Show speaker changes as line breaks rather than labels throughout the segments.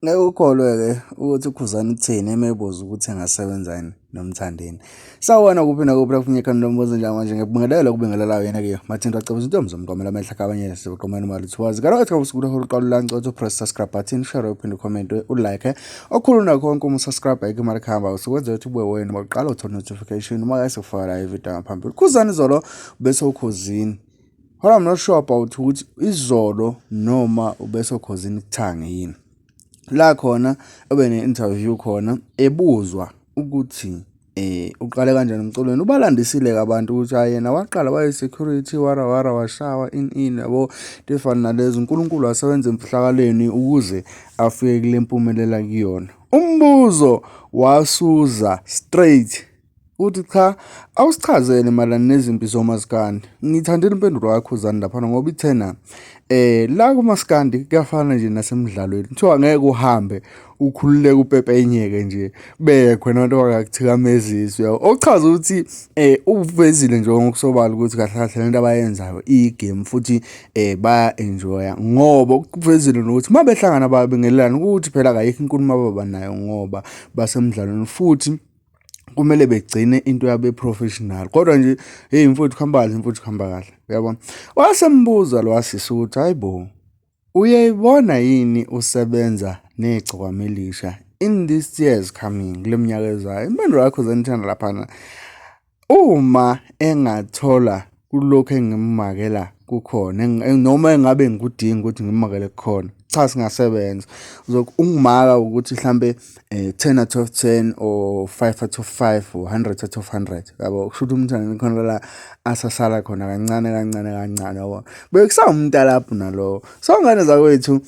Ngeke ukholwe-ke ukuthi uKhuzani kutheni emebuza ukuthi engasebenzani nomthandeni. Sawubona kuphi nakuphi lapho nyekhani nombuzo njengamanje ngiyakubingelela ukubingelela yena-ke mathinta acebisa intombi zomqomela amehla kabanye siqomela imali thiwazi kana wathi kabusuku uqala ulanca press subscribe button share uphinde ucomment ulike okhulu nakho konke umusubscribe ayike imali khamba usukwenza ukuthi ube wena maqala uthola notification uma esifaka la ivideo ngaphambili uKhuzani izolo bese uKhuzini. Hola, I'm not sure about ukuthi izolo noma ubese uKhuzini kuthange yini. La khona ebe ne-interview khona ebuzwa ukuthi uqale kanjani emculweni ubalandisile abantu ukuthi yena waqala wayi-security wara washawa in yabo defana nalezo uNkulunkulu wasebenza emfihlakaleni ukuze afike kule mpumelela kuyona. Umbuzo wasuza straight uthi cha awusichazele malana nezimpi zomaskandi. Ngithandile impendulo kaKhuzani lapha ngoba ithena la kumaskandi kuyafana nje nasemidlalweni kuthiwa ngeke uhambe ukhululeke upepenyeke nje bekho nabantu abakuthikameziswa okuchaza ukuthi uvezile nje ngokusobala ukuthi kahle kahle lento abayenzayo igame futhi baya enjoya ngoba ukuvezile nokuthi mabehlangana babingelelana ukuthi phela akayikho inkulumo ababa nayo ngoba basemidlalweni futhi kumele begcine into yabe professional kodwa nje hey mfowethu khamba kahle uyabona. Wasembuza lo wasisi ukuthi hayibo uyayibona yini usebenza neGcokama eLisha in this years coming leminyaka ezayo. Impendulo yakho zenithanda lapha uma engathola kulokho engimmakela kukhona noma engabe ngikudinga ukuthi ngimmakele kukhona cha singasebenza ungimaka ukuthi mhlambe 10 out of 10 or 5 out of 5 or 100 out of 100 yabo kushuthi umthanda khona la asasala khona kancane yabo bekusamuntu lapho nalo so ngane zakwethu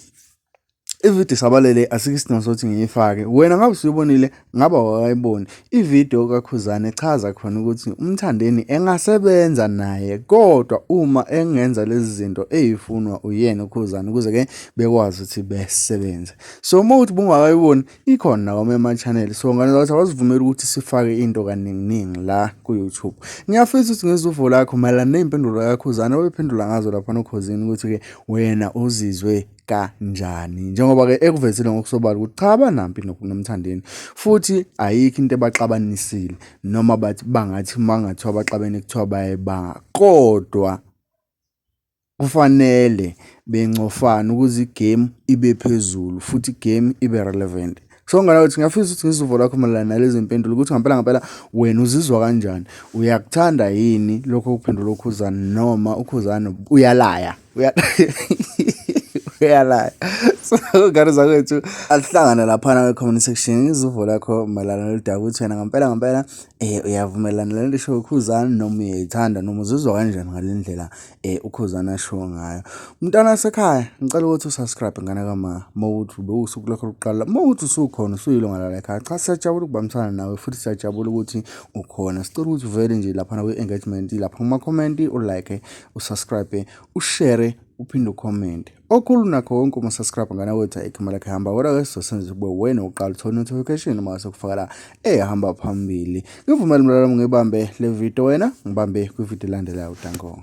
ivideo sabalele asike isidingo sokuthi ngiyifake wena ngabe usuyibonile ngaba wayiboni ivideo kaKhuzani echaza khona ukuthi umthandeni engasebenza naye kodwa uma engenza lezi zinto ezifunwa uyena uKhuzani ukuze ke bekwazi ukuthi besebenze. So mawuthi bungakayiboni ikhona nawo ema channel so ngane zathi awasivumela ukuthi sifake into kaningi la ku YouTube. Ngiyafisa ukuthi ngezuvo lakho mayelana nezimpendulo kaKhuzani obephendula ngazo lapha noKhuzini ukuthi ke wena uzizwe kanjani njengoba ke ekuvezile ngokusobala ukuthi cha banampi nomthandeni futhi ayikho into ebaxabanisile noma bathi bangathi mangathiwa baxabene kuthiwa bayebanga kodwa kufanele bencofana ukuze igame ibe phezulu futhi igame ibe relevant. So ngana ukuthi ngiyafisa ukuthi ngizuvo lakho malana nalezi impendulo ukuthi ngempela wena uzizwa kanjani uyakuthanda yini lokho ukuphendula uKhuzani noma uKhuzani uyalaya uyalaya. So ngane zakwethu alihlangana lapha comment section izuvo lakho malana noludaba ukuthi wena ngempela uyavumelana nalento esho uKhuzani noma uyayithanda noma uzizwa kanjani ngalendlela uKhuzani asho ngayo. Mntana sekhaya ngicela ukuthi usubscribe ngane kama mawuthi usuku lakho lokuqala mawuthi usukhona usuyilunga la ekhaya cha siyajabula ukubambisana nawe futhi siyajabula ukuthi ukhona sicela ukuthi uvele nje lapha kwi engagement lapha kuma comment ulike usubscribe ushare uphinde ucomment okhulu nakho konke uma subscribe ngana wethu ikhama khamba kodwa ke sizosenza kube wena uqala uthola notification uma sekufaka la ehamba phambili. Ngivumela mlalami ngibambe le video wena ngibambe kwi video elandelayo. Danko.